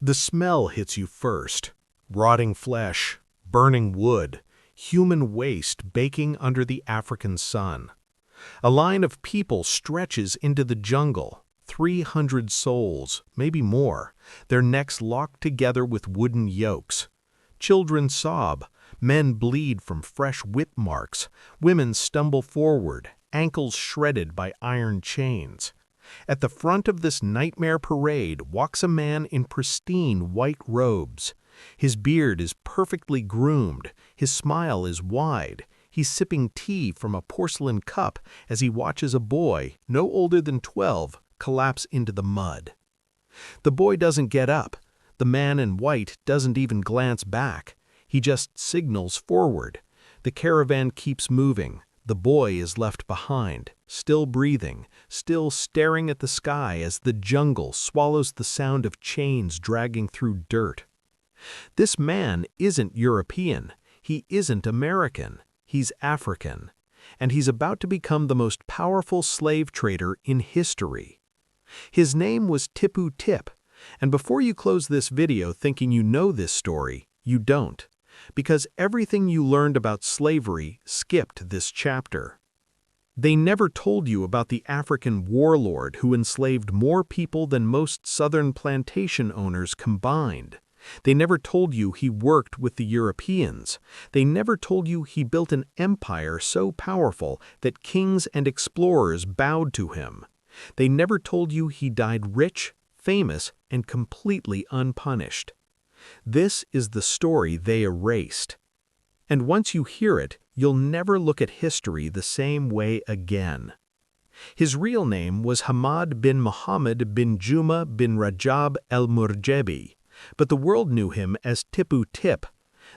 The smell hits you first. Rotting flesh, burning wood, human waste baking under the African sun. A line of people stretches into the jungle, 300 souls, maybe more, their necks locked together with wooden yokes. Children sob, men bleed from fresh whip marks, women stumble forward, ankles shredded by iron chains. At the front of this nightmare parade walks a man in pristine white robes. His beard is perfectly groomed, his smile is wide. He's sipping tea from a porcelain cup as he watches a boy, no older than 12, collapse into the mud. The boy doesn't get up. The man in white doesn't even glance back. He just signals forward. The caravan keeps moving. The boy is left behind, still breathing, still staring at the sky as the jungle swallows the sound of chains dragging through dirt. This man isn't European. He isn't American. He's African. And he's about to become the most powerful slave trader in history. His name was Tippu Tip. And before you close this video thinking you know this story, you don't. Because everything you learned about slavery skipped this chapter. They never told you about the African warlord who enslaved more people than most southern plantation owners combined. They never told you he worked with the Europeans. They never told you he built an empire so powerful that kings and explorers bowed to him. They never told you he died rich, famous, and completely unpunished. This is the story they erased. And once you hear it, you'll never look at history the same way again. His real name was Hamad bin Muhammad bin Juma bin Rajab el-Murjebi, but the world knew him as Tippu Tip.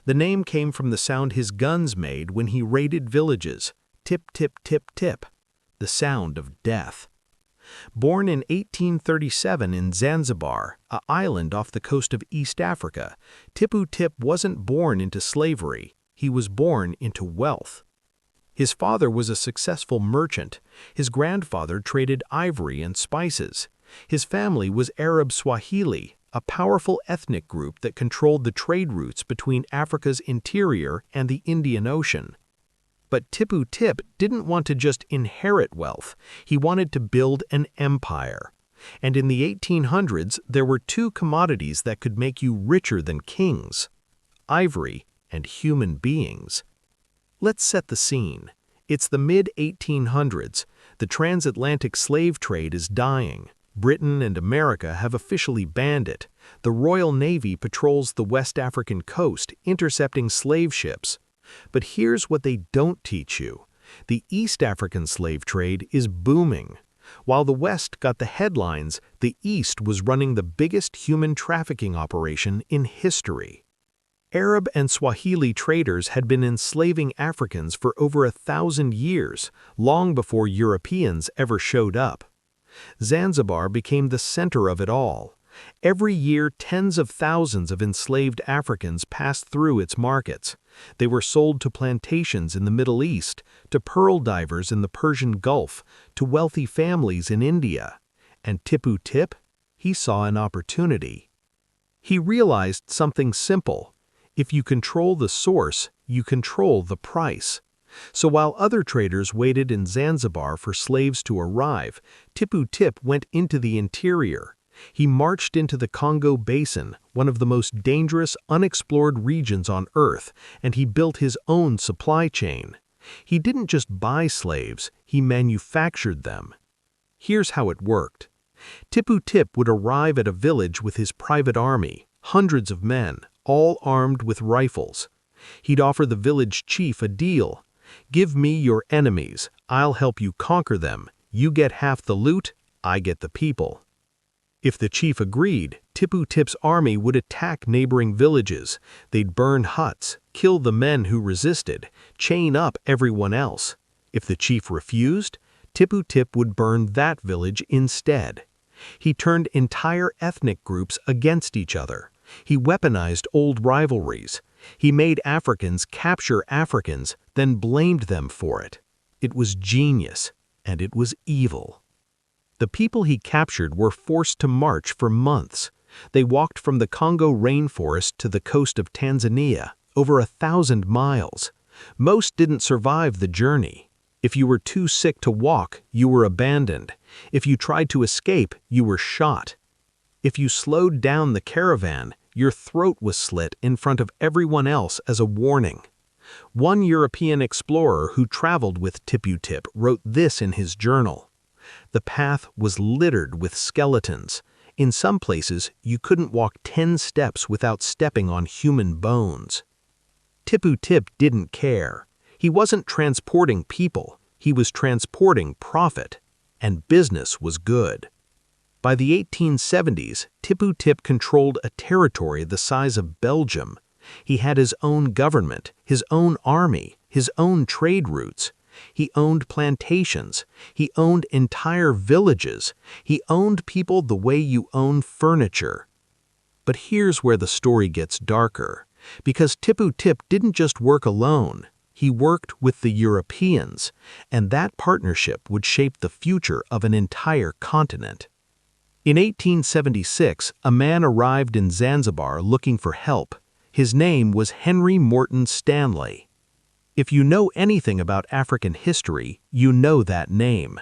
The name came from the sound his guns made when he raided villages, tip, tip, tip, tip, the sound of death. Born in 1837 in Zanzibar, an island off the coast of East Africa, Tippu Tip wasn't born into slavery, he was born into wealth. His father was a successful merchant. His grandfather traded ivory and spices. His family was Arab Swahili, a powerful ethnic group that controlled the trade routes between Africa's interior and the Indian Ocean. But Tippu Tip didn't want to just inherit wealth, he wanted to build an empire. And in the 1800s, there were two commodities that could make you richer than kings: ivory and human beings. Let's set the scene. It's the mid-1800s. The transatlantic slave trade is dying. Britain and America have officially banned it. The Royal Navy patrols the West African coast, intercepting slave ships. But here's what they don't teach you. The East African slave trade is booming. While the West got the headlines, the East was running the biggest human trafficking operation in history. Arab and Swahili traders had been enslaving Africans for over 1,000 years, long before Europeans ever showed up. Zanzibar became the center of it all. Every year, tens of thousands of enslaved Africans passed through its markets. They were sold to plantations in the Middle East, to pearl divers in the Persian Gulf, to wealthy families in India. And Tippu Tip? He saw an opportunity. He realized something simple. If you control the source, you control the price. So while other traders waited in Zanzibar for slaves to arrive, Tippu Tip went into the interior. He marched into the Congo Basin, one of the most dangerous, unexplored regions on Earth, and he built his own supply chain. He didn't just buy slaves, he manufactured them. Here's how it worked. Tippu Tip would arrive at a village with his private army, hundreds of men, all armed with rifles. He'd offer the village chief a deal. "Give me your enemies, I'll help you conquer them. You get half the loot, I get the people." If the chief agreed, Tippu Tip's army would attack neighboring villages. They'd burn huts, kill the men who resisted, chain up everyone else. If the chief refused, Tippu Tip would burn that village instead. He turned entire ethnic groups against each other. He weaponized old rivalries. He made Africans capture Africans, then blamed them for it. It was genius, and it was evil. The people he captured were forced to march for months. They walked from the Congo rainforest to the coast of Tanzania, over 1,000 miles. Most didn't survive the journey. If you were too sick to walk, you were abandoned. If you tried to escape, you were shot. If you slowed down the caravan, your throat was slit in front of everyone else as a warning. One European explorer who traveled with Tippu Tip wrote this in his journal. The path was littered with skeletons. In some places, you couldn't walk 10 steps without stepping on human bones. Tippu Tip didn't care. He wasn't transporting people, he was transporting profit, and business was good. By the 1870s, Tippu Tip controlled a territory the size of Belgium. He had his own government, his own army, his own trade routes. He owned plantations. He owned entire villages. He owned people the way you own furniture. But here's where the story gets darker, because Tippu Tip didn't just work alone. He worked with the Europeans, and that partnership would shape the future of an entire continent. In 1876, a man arrived in Zanzibar looking for help. His name was Henry Morton Stanley. If you know anything about African history, you know that name.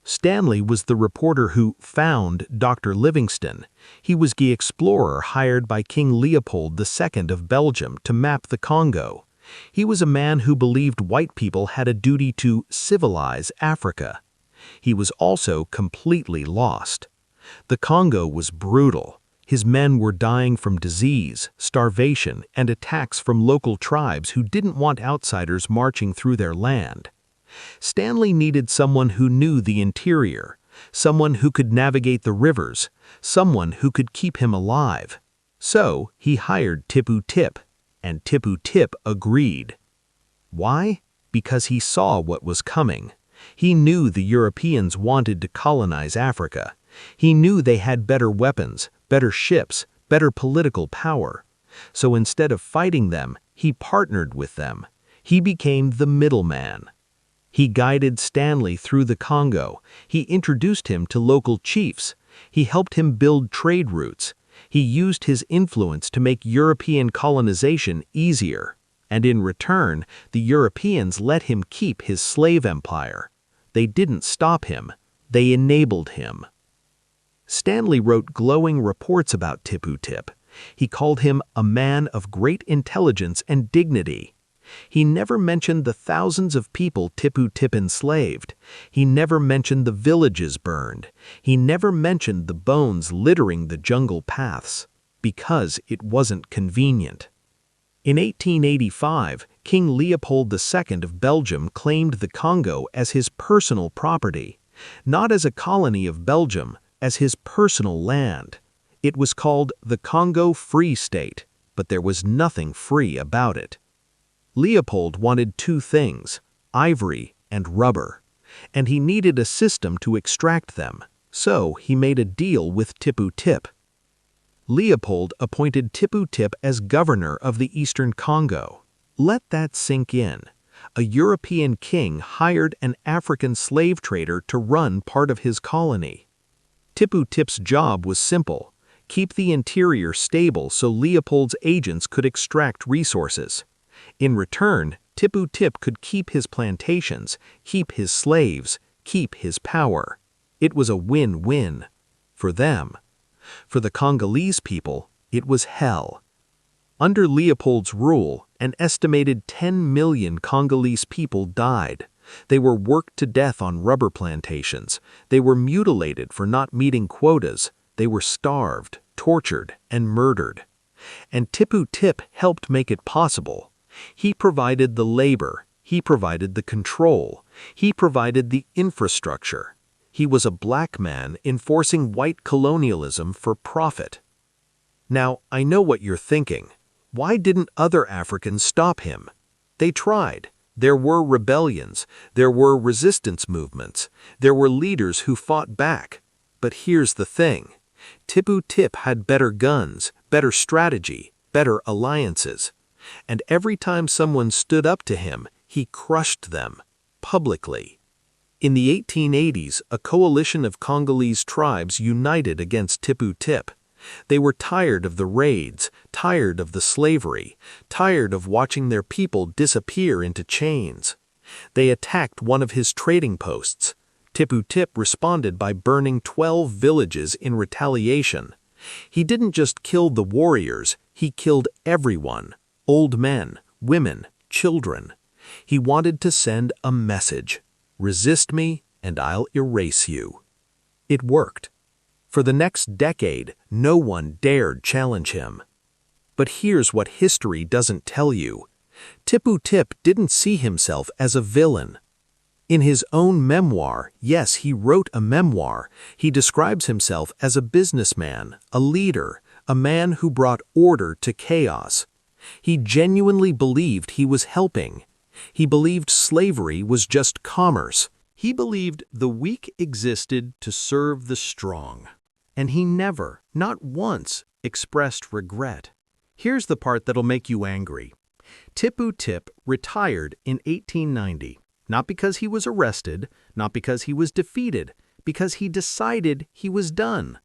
Stanley was the reporter who found Dr. Livingstone. He was the explorer hired by King Leopold II of Belgium to map the Congo. He was a man who believed white people had a duty to civilize Africa. He was also completely lost. The Congo was brutal. His men were dying from disease, starvation, and attacks from local tribes who didn't want outsiders marching through their land. Stanley needed someone who knew the interior, someone who could navigate the rivers, someone who could keep him alive. So he hired Tippu Tip, and Tippu Tip agreed. Why? Because he saw what was coming. He knew the Europeans wanted to colonize Africa. He knew they had better weapons, better ships, better political power. So instead of fighting them, he partnered with them. He became the middleman. He guided Stanley through the Congo. He introduced him to local chiefs. He helped him build trade routes. He used his influence to make European colonization easier. And in return, the Europeans let him keep his slave empire. They didn't stop him. They enabled him. Stanley wrote glowing reports about Tippu Tip. He called him a man of great intelligence and dignity. He never mentioned the thousands of people Tippu Tip enslaved. He never mentioned the villages burned. He never mentioned the bones littering the jungle paths, because it wasn't convenient. In 1885, King Leopold II of Belgium claimed the Congo as his personal property, not as a colony of Belgium, as his personal land. It was called the Congo Free State, but there was nothing free about it. Leopold wanted two things, ivory and rubber, and he needed a system to extract them, so he made a deal with Tippu Tip. Leopold appointed Tippu Tip as governor of the Eastern Congo. Let that sink in. A European king hired an African slave trader to run part of his colony. Tippu Tip's job was simple: keep the interior stable so Leopold's agents could extract resources. In return, Tippu Tip could keep his plantations, keep his slaves, keep his power. It was a win-win. For them. For the Congolese people, it was hell. Under Leopold's rule, an estimated 10 million Congolese people died. They were worked to death on rubber plantations. They were mutilated for not meeting quotas. They were starved, tortured, and murdered. And Tippu Tip helped make it possible. He provided the labor. He provided the control. He provided the infrastructure. He was a black man enforcing white colonialism for profit. Now, I know what you're thinking. Why didn't other Africans stop him? They tried. There were rebellions. There were resistance movements. There were leaders who fought back. But here's the thing. Tippu Tip had better guns, better strategy, better alliances. And every time someone stood up to him, he crushed them, publicly. In the 1880s, a coalition of Congolese tribes united against Tippu Tip. They were tired of the raids, tired of the slavery, tired of watching their people disappear into chains. They attacked one of his trading posts. Tippu Tip responded by burning 12 villages in retaliation. He didn't just kill the warriors, he killed everyone, old men, women, children. He wanted to send a message: resist me and I'll erase you. It worked. For the next decade, no one dared challenge him. But here's what history doesn't tell you. Tippu Tip didn't see himself as a villain. In his own memoir, yes, he wrote a memoir, he describes himself as a businessman, a leader, a man who brought order to chaos. He genuinely believed he was helping. He believed slavery was just commerce. He believed the weak existed to serve the strong. And he never, not once, expressed regret. Here's the part that'll make you angry. Tippu Tip retired in 1890, not because he was arrested, not because he was defeated, because he decided he was done.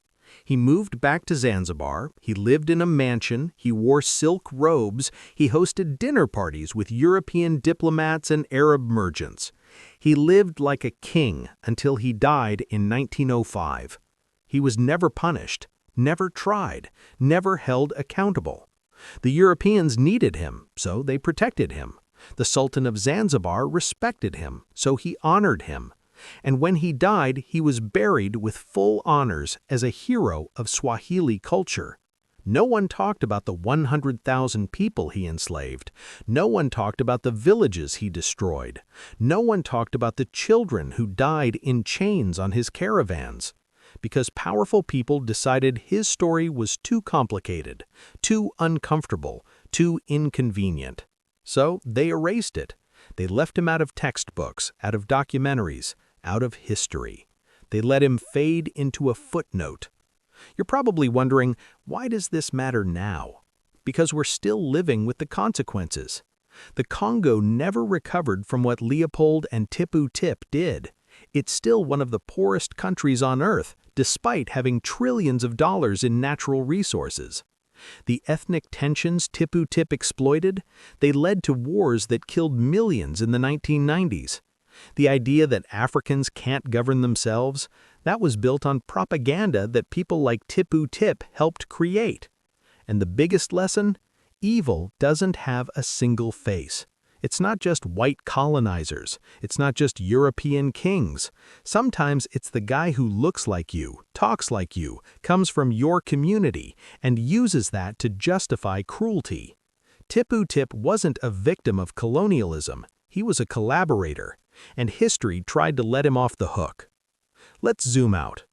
He moved back to Zanzibar, he lived in a mansion, he wore silk robes, he hosted dinner parties with European diplomats and Arab merchants. He lived like a king until he died in 1905. He was never punished, never tried, never held accountable. The Europeans needed him, so they protected him. The Sultan of Zanzibar respected him, so he honored him. And when he died, he was buried with full honors as a hero of Swahili culture. No one talked about the 100,000 people he enslaved. No one talked about the villages he destroyed. No one talked about the children who died in chains on his caravans. Because powerful people decided his story was too complicated, too uncomfortable, too inconvenient. So they erased it. They left him out of textbooks, out of documentaries, out of history. They let him fade into a footnote. You're probably wondering, why does this matter now? Because we're still living with the consequences. The Congo never recovered from what Leopold and Tippu Tip did. It's still one of the poorest countries on Earth, despite having trillions of dollars in natural resources. The ethnic tensions Tippu Tip exploited, they led to wars that killed millions in the 1990s. The idea that Africans can't govern themselves, that was built on propaganda that people like Tippu Tip helped create. And the biggest lesson? Evil doesn't have a single face. It's not just white colonizers. It's not just European kings. Sometimes it's the guy who looks like you, talks like you, comes from your community, and uses that to justify cruelty. Tippu Tip wasn't a victim of colonialism. He was a collaborator, and history tried to let him off the hook. Let's zoom out.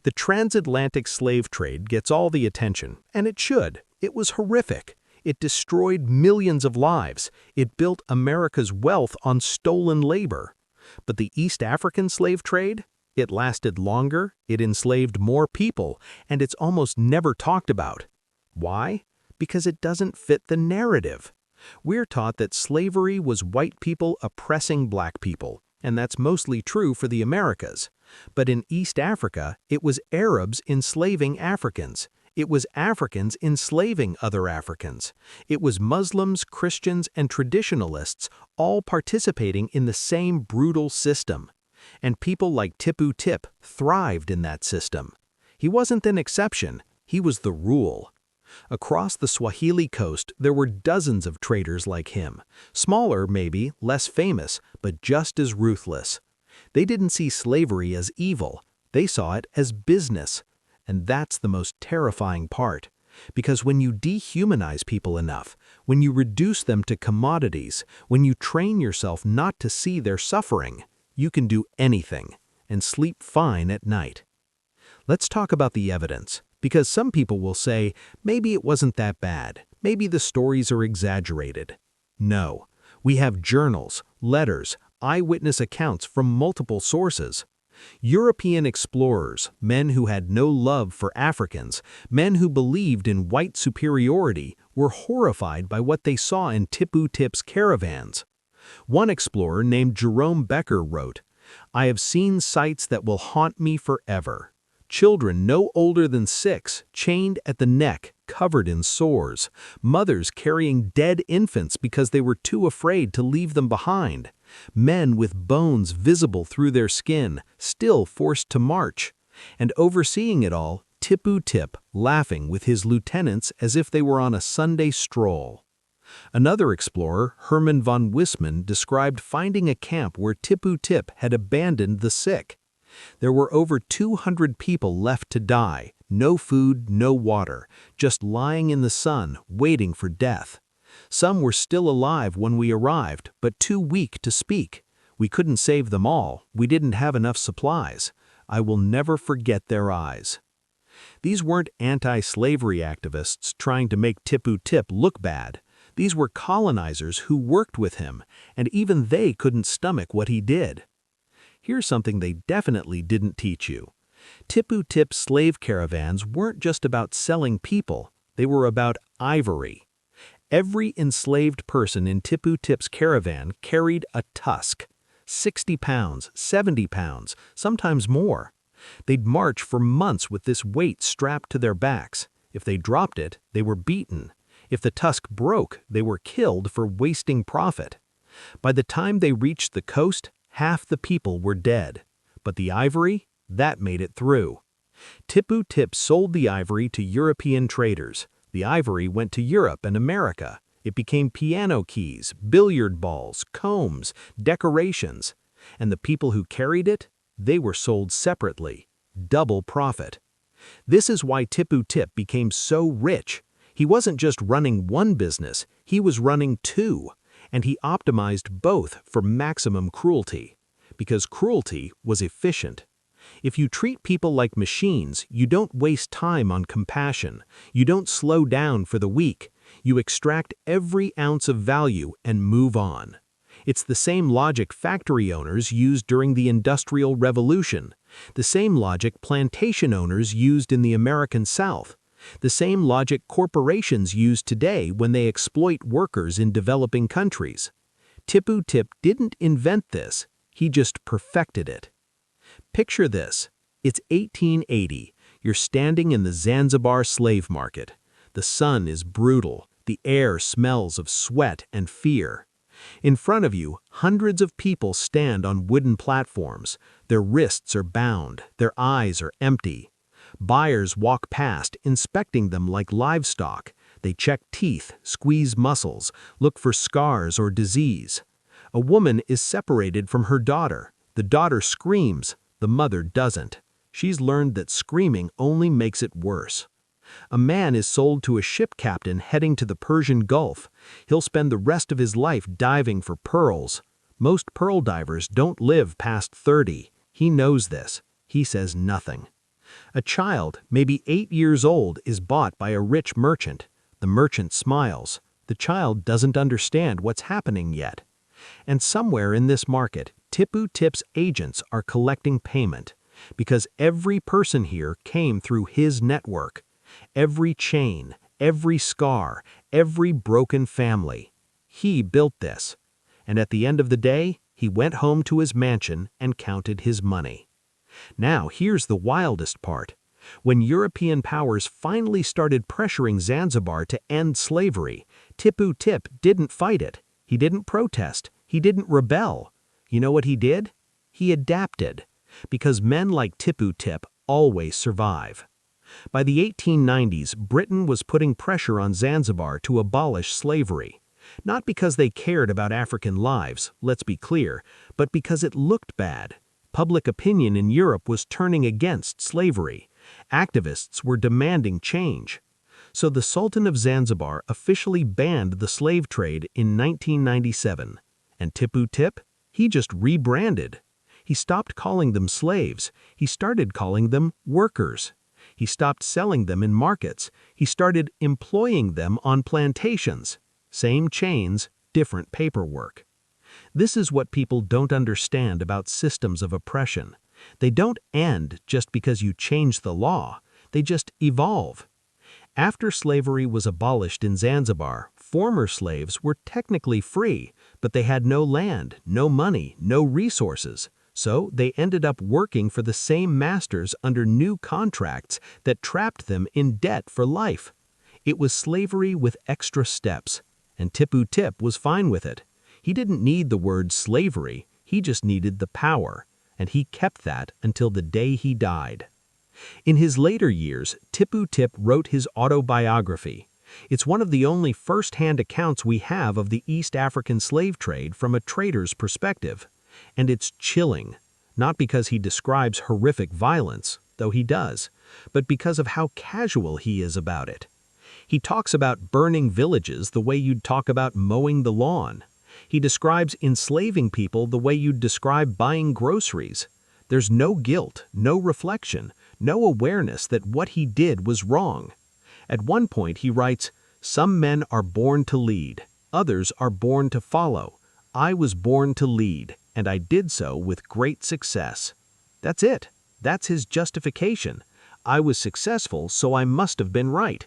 The transatlantic slave trade gets all the attention, and it should. It was horrific. It destroyed millions of lives. It built America's wealth on stolen labor. But the East African slave trade? It lasted longer, it enslaved more people, and it's almost never talked about. Why? Because it doesn't fit the narrative. We're taught that slavery was white people oppressing black people, and that's mostly true for the Americas. But in East Africa, it was Arabs enslaving Africans. It was Africans enslaving other Africans. It was Muslims, Christians, and traditionalists all participating in the same brutal system. And people like Tippu Tip thrived in that system. He wasn't an exception, he was the rule. Across the Swahili coast, there were dozens of traders like him. Smaller, maybe, less famous, but just as ruthless. They didn't see slavery as evil. They saw it as business. And that's the most terrifying part. Because when you dehumanize people enough, when you reduce them to commodities, when you train yourself not to see their suffering, you can do anything and sleep fine at night. Let's talk about the evidence, because some people will say, maybe it wasn't that bad, maybe the stories are exaggerated. No, we have journals, letters, eyewitness accounts from multiple sources. European explorers, men who had no love for Africans, men who believed in white superiority, were horrified by what they saw in Tippu Tip's caravans. One explorer named Jerome Becker wrote, "I have seen sights that will haunt me forever. Children no older than 6, chained at the neck, covered in sores. Mothers carrying dead infants because they were too afraid to leave them behind. Men with bones visible through their skin, still forced to march. And overseeing it all, Tippu Tip, laughing with his lieutenants as if they were on a Sunday stroll. Another explorer, Herman von Wissmann, described finding a camp where Tippu Tip had abandoned the sick. There were over 200 people left to die, no food, no water, just lying in the sun, waiting for death. Some were still alive when we arrived, but too weak to speak. We couldn't save them all, we didn't have enough supplies. I will never forget their eyes. These weren't anti-slavery activists trying to make Tippu Tip look bad. These were colonizers who worked with him, and even they couldn't stomach what he did. Here's something they definitely didn't teach you. Tippu Tip's slave caravans weren't just about selling people, they were about ivory. Every enslaved person in Tippu Tip's caravan carried a tusk. 60 pounds, 70 pounds, sometimes more. They'd march for months with this weight strapped to their backs. If they dropped it, they were beaten. If the tusk broke, they were killed for wasting profit. By the time they reached the coast, half the people were dead. But the ivory, that made it through. Tippu Tip sold the ivory to European traders. The ivory went to Europe and America. It became piano keys, billiard balls, combs, decorations. And the people who carried it, they were sold separately. Double profit. This is why Tippu Tip became so rich. He wasn't just running one business, he was running two. And he optimized both for maximum cruelty. Because cruelty was efficient. If you treat people like machines, you don't waste time on compassion. You don't slow down for the weak. You extract every ounce of value and move on. It's the same logic factory owners used during the Industrial Revolution. The same logic plantation owners used in the American South. The same logic corporations use today when they exploit workers in developing countries. Tippu Tip didn't invent this, he just perfected it. Picture this. It's 1880. You're standing in the Zanzibar slave market. The sun is brutal. The air smells of sweat and fear. In front of you, hundreds of people stand on wooden platforms. Their wrists are bound. Their eyes are empty. Buyers walk past, inspecting them like livestock. They check teeth, squeeze muscles, look for scars or disease. A woman is separated from her daughter. The daughter screams, the mother doesn't. She's learned that screaming only makes it worse. A man is sold to a ship captain heading to the Persian Gulf. He'll spend the rest of his life diving for pearls. Most pearl divers don't live past 30. He knows this. He says nothing. A child, maybe 8 years old, is bought by a rich merchant. The merchant smiles. The child doesn't understand what's happening yet. And somewhere in this market, Tippu Tip's agents are collecting payment. Because every person here came through his network. Every chain, every scar, every broken family. He built this. And at the end of the day, he went home to his mansion and counted his money. Now here's the wildest part. When European powers finally started pressuring Zanzibar to end slavery, Tippu Tip didn't fight it. He didn't protest. He didn't rebel. You know what he did? He adapted. Because men like Tippu Tip always survive. By the 1890s, Britain was putting pressure on Zanzibar to abolish slavery. Not because they cared about African lives, let's be clear, but because it looked bad. Public opinion in Europe was turning against slavery. Activists were demanding change. So the Sultan of Zanzibar officially banned the slave trade in 1997. And Tippu Tip? He just rebranded. He stopped calling them slaves. He started calling them workers. He stopped selling them in markets. He started employing them on plantations. Same chains, different paperwork. This is what people don't understand about systems of oppression. They don't end just because you change the law. They just evolve. After slavery was abolished in Zanzibar, former slaves were technically free, but they had no land, no money, no resources. So they ended up working for the same masters under new contracts that trapped them in debt for life. It was slavery with extra steps, and Tippu Tip was fine with it. He didn't need the word slavery, he just needed the power, and he kept that until the day he died. In his later years, Tippu Tip wrote his autobiography. It's one of the only first-hand accounts we have of the East African slave trade from a trader's perspective. And it's chilling, not because he describes horrific violence, though he does, but because of how casual he is about it. He talks about burning villages the way you'd talk about mowing the lawn. He describes enslaving people the way you'd describe buying groceries. There's no guilt, no reflection, no awareness that what he did was wrong. At one point he writes, "Some men are born to lead, others are born to follow. I was born to lead, and I did so with great success." That's it. That's his justification. I was successful, so I must have been right.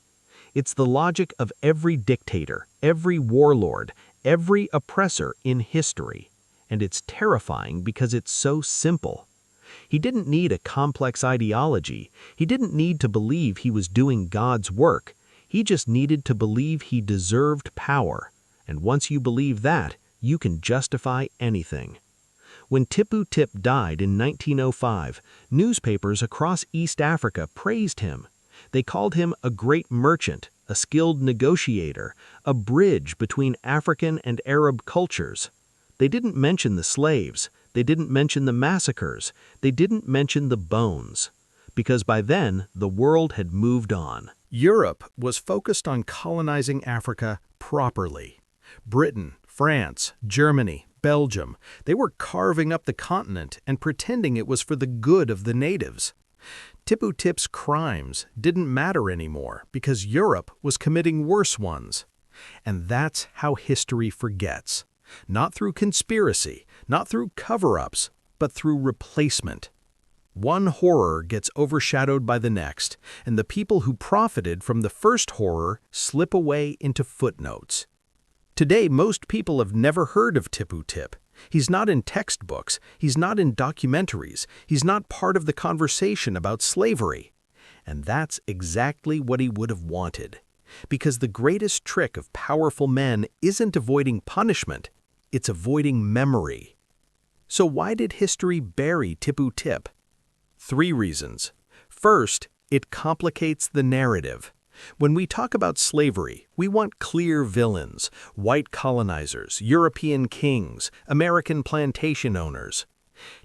It's the logic of every dictator, every warlord, every oppressor in history. And it's terrifying because it's so simple. He didn't need a complex ideology. He didn't need to believe he was doing God's work. He just needed to believe he deserved power. And once you believe that, you can justify anything. When Tippu Tip died in 1905, newspapers across East Africa praised him. They called him a great merchant, a skilled negotiator, a bridge between African and Arab cultures. They didn't mention the slaves. They didn't mention the massacres. They didn't mention the bones. Because by then, the world had moved on. Europe was focused on colonizing Africa properly. Britain, France, Germany, Belgium, they were carving up the continent and pretending it was for the good of the natives. Tippu Tip's crimes didn't matter anymore because Europe was committing worse ones. And that's how history forgets. Not through conspiracy, not through cover-ups, but through replacement. One horror gets overshadowed by the next, and the people who profited from the first horror slip away into footnotes. Today, most people have never heard of Tippu Tip. He's not in textbooks, he's not in documentaries, he's not part of the conversation about slavery. And that's exactly what he would have wanted. Because the greatest trick of powerful men isn't avoiding punishment, it's avoiding memory. So why did history bury Tippu Tip? 3 reasons. First, it complicates the narrative. When we talk about slavery, we want clear villains, white colonizers, European kings, American plantation owners.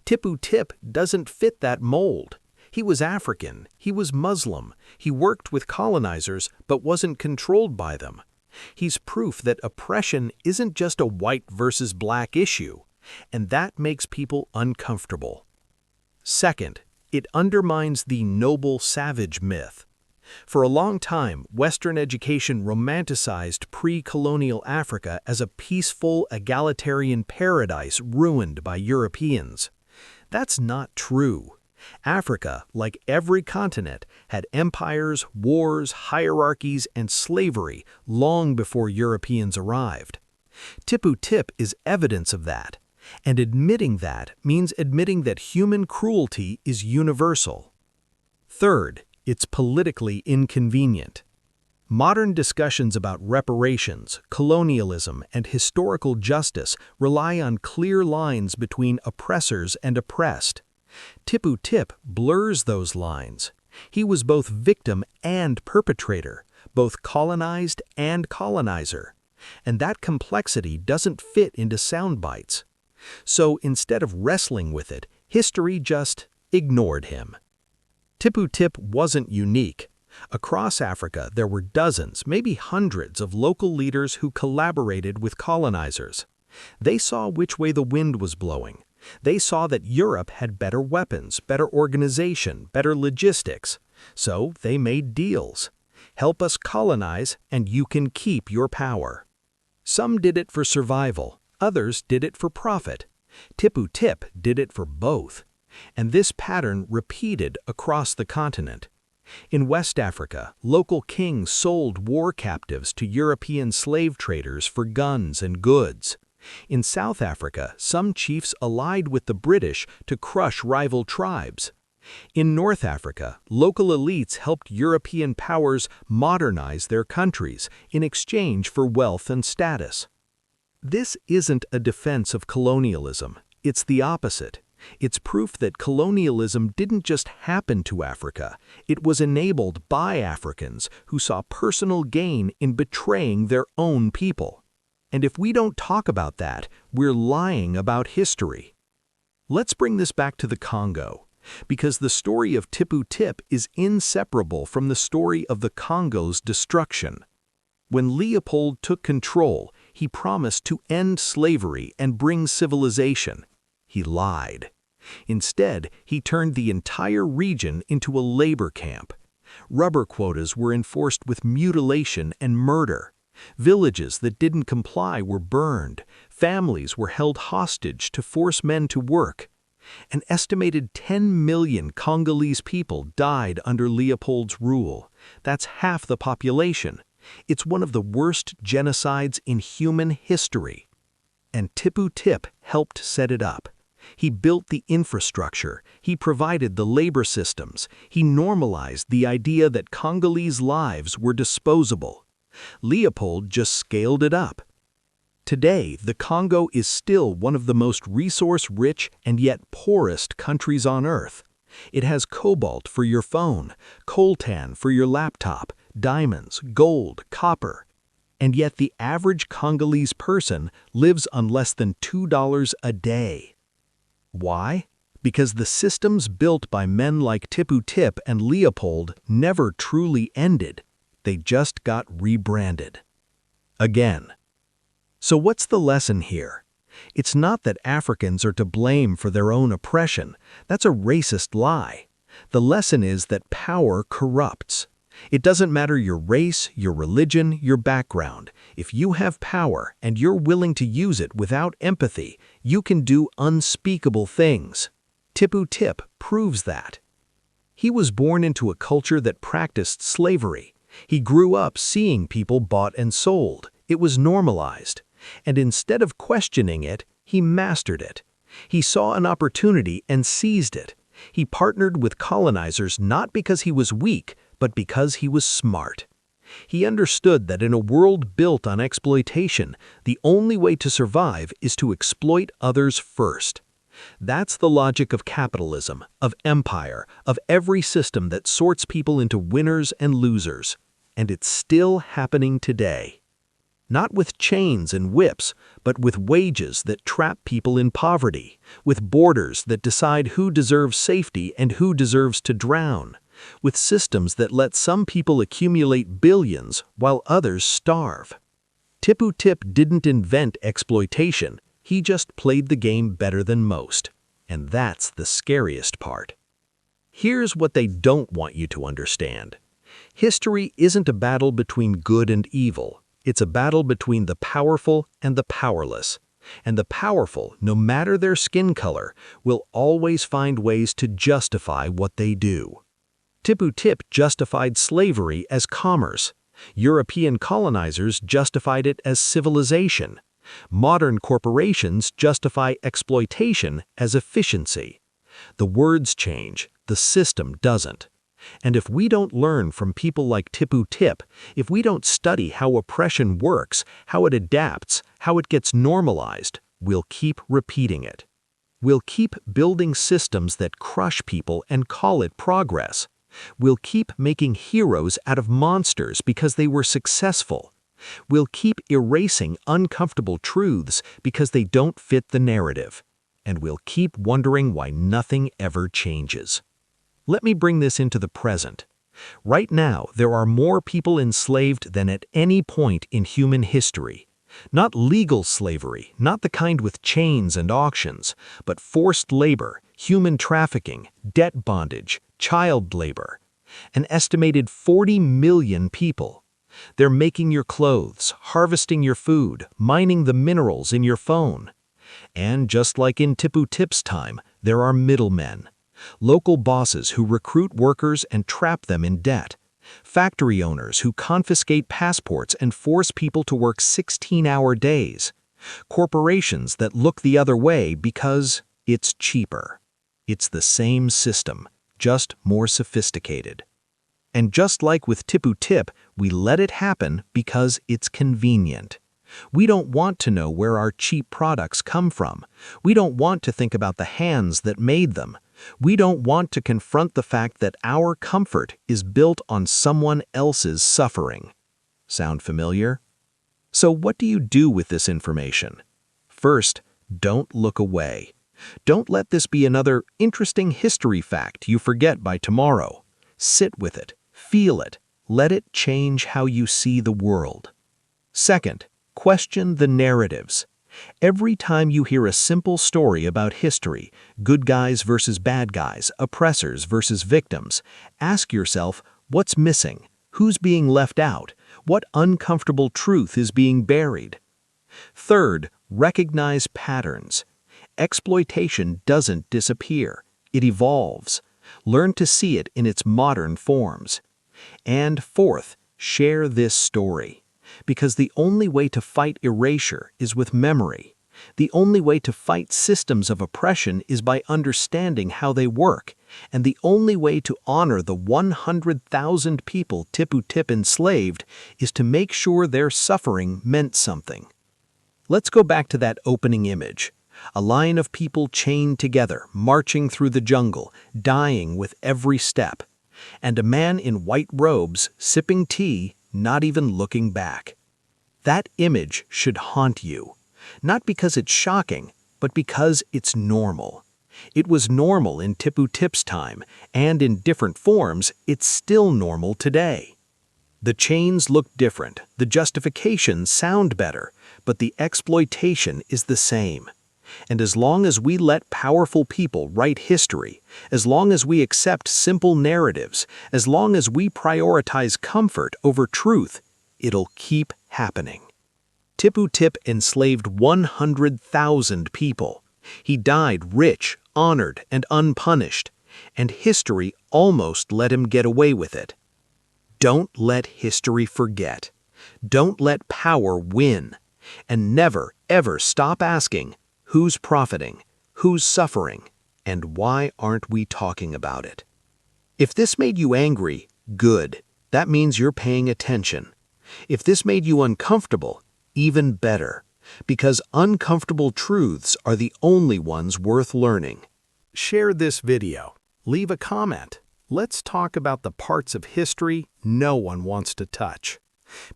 Tippu Tip doesn't fit that mold. He was African, he was Muslim, he worked with colonizers but wasn't controlled by them. He's proof that oppression isn't just a white versus black issue, and that makes people uncomfortable. Second, it undermines the noble savage myth. For a long time, Western education romanticized pre-colonial Africa as a peaceful, egalitarian paradise ruined by Europeans. That's not true. Africa, like every continent, had empires, wars, hierarchies, and slavery long before Europeans arrived. Tippu Tip is evidence of that, and admitting that means admitting that human cruelty is universal. Third, it's politically inconvenient. Modern discussions about reparations, colonialism, and historical justice rely on clear lines between oppressors and oppressed. Tippu Tip blurs those lines. He was both victim and perpetrator, both colonized and colonizer. And that complexity doesn't fit into sound bites. So instead of wrestling with it, history just ignored him. Tippu Tip wasn't unique. Across Africa, there were dozens, maybe hundreds of local leaders who collaborated with colonizers. They saw which way the wind was blowing. They saw that Europe had better weapons, better organization, better logistics. So they made deals. Help us colonize, and you can keep your power. Some did it for survival. Others did it for profit. Tippu Tip did it for both. And this pattern repeated across the continent. In West Africa, local kings sold war captives to European slave traders for guns and goods. In South Africa, some chiefs allied with the British to crush rival tribes. In North Africa, local elites helped European powers modernize their countries in exchange for wealth and status. This isn't a defense of colonialism, it's the opposite. It's proof that colonialism didn't just happen to Africa, it was enabled by Africans who saw personal gain in betraying their own people. And if we don't talk about that, we're lying about history. Let's bring this back to the Congo, because the story of Tippu Tip is inseparable from the story of the Congo's destruction. When Leopold took control, he promised to end slavery and bring civilization. He lied. Instead, he turned the entire region into a labor camp. Rubber quotas were enforced with mutilation and murder. Villages that didn't comply were burned. Families were held hostage to force men to work. An estimated 10 million Congolese people died under Leopold's rule. That's half the population. It's one of the worst genocides in human history. And Tippu Tip helped set it up. He built the infrastructure, he provided the labor systems, he normalized the idea that Congolese lives were disposable. Leopold just scaled it up. Today, the Congo is still one of the most resource-rich and yet poorest countries on Earth. It has cobalt for your phone, coltan for your laptop, diamonds, gold, copper. And yet the average Congolese person lives on less than $2 a day. Why? Because the systems built by men like Tippu Tip and Leopold never truly ended. They just got rebranded. Again. So what's the lesson here? It's not that Africans are to blame for their own oppression. That's a racist lie. The lesson is that power corrupts. It doesn't matter your race, your religion, your background. If you have power and you're willing to use it without empathy, you can do unspeakable things. Tippu Tip proves that. He was born into a culture that practiced slavery. He grew up seeing people bought and sold. It was normalized. And instead of questioning it, he mastered it. He saw an opportunity and seized it. He partnered with colonizers not because he was weak, but because he was smart. He understood that in a world built on exploitation, the only way to survive is to exploit others first. That's the logic of capitalism, of empire, of every system that sorts people into winners and losers. And it's still happening today. Not with chains and whips, but with wages that trap people in poverty, with borders that decide who deserves safety and who deserves to drown, with systems that let some people accumulate billions while others starve. Tippu Tip didn't invent exploitation, he just played the game better than most. And that's the scariest part. Here's what they don't want you to understand. History isn't a battle between good and evil. It's a battle between the powerful and the powerless. And the powerful, no matter their skin color, will always find ways to justify what they do. Tippu Tip justified slavery as commerce. European colonizers justified it as civilization. Modern corporations justify exploitation as efficiency. The words change, the system doesn't. And if we don't learn from people like Tippu Tip, if we don't study how oppression works, how it adapts, how it gets normalized, we'll keep repeating it. We'll keep building systems that crush people and call it progress. We'll keep making heroes out of monsters because they were successful. We'll keep erasing uncomfortable truths because they don't fit the narrative. And we'll keep wondering why nothing ever changes. Let me bring this into the present. Right now, there are more people enslaved than at any point in human history. Not legal slavery, not the kind with chains and auctions, but forced labor, human trafficking, debt bondage, child labor. An estimated 40 million people. They're making your clothes, harvesting your food, mining the minerals in your phone. And just like in Tippu Tip's time, there are middlemen. Local bosses who recruit workers and trap them in debt. Factory owners who confiscate passports and force people to work 16-hour days. Corporations that look the other way because it's cheaper. It's the same system, just more sophisticated. And just like with Tippu Tip, we let it happen because it's convenient. We don't want to know where our cheap products come from. We don't want to think about the hands that made them. We don't want to confront the fact that our comfort is built on someone else's suffering. Sound familiar? So what do you do with this information? First, don't look away. Don't let this be another interesting history fact you forget by tomorrow. Sit with it, feel it, let it change how you see the world. Second, question the narratives. Every time you hear a simple story about history, good guys versus bad guys, oppressors versus victims, ask yourself, what's missing? Who's being left out? What uncomfortable truth is being buried? Third, recognize patterns. Exploitation doesn't disappear. It evolves. Learn to see it in its modern forms. And fourth, share this story. Because the only way to fight erasure is with memory. The only way to fight systems of oppression is by understanding how they work. And the only way to honor the 100,000 people Tippu Tip enslaved is to make sure their suffering meant something. Let's go back to that opening image. A line of people chained together, marching through the jungle, dying with every step. And a man in white robes, sipping tea, not even looking back. That image should haunt you. Not because it's shocking, but because it's normal. It was normal in Tippu Tip's time, and in different forms, it's still normal today. The chains look different, the justifications sound better, but the exploitation is the same. And as long as we let powerful people write history, as long as we accept simple narratives, as long as we prioritize comfort over truth, it'll keep happening. Tippu Tip enslaved 100,000 people. He died rich, honored, and unpunished, and history almost let him get away with it. Don't let history forget. Don't let power win. And never, ever stop asking, who's profiting, who's suffering, and why aren't we talking about it? If this made you angry, good. That means you're paying attention. If this made you uncomfortable, even better, because uncomfortable truths are the only ones worth learning. Share this video. Leave a comment. Let's talk about the parts of history no one wants to touch.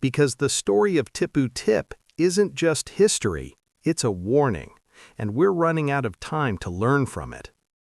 Because the story of Tippu Tip isn't just history, it's a warning. And we're running out of time to learn from it.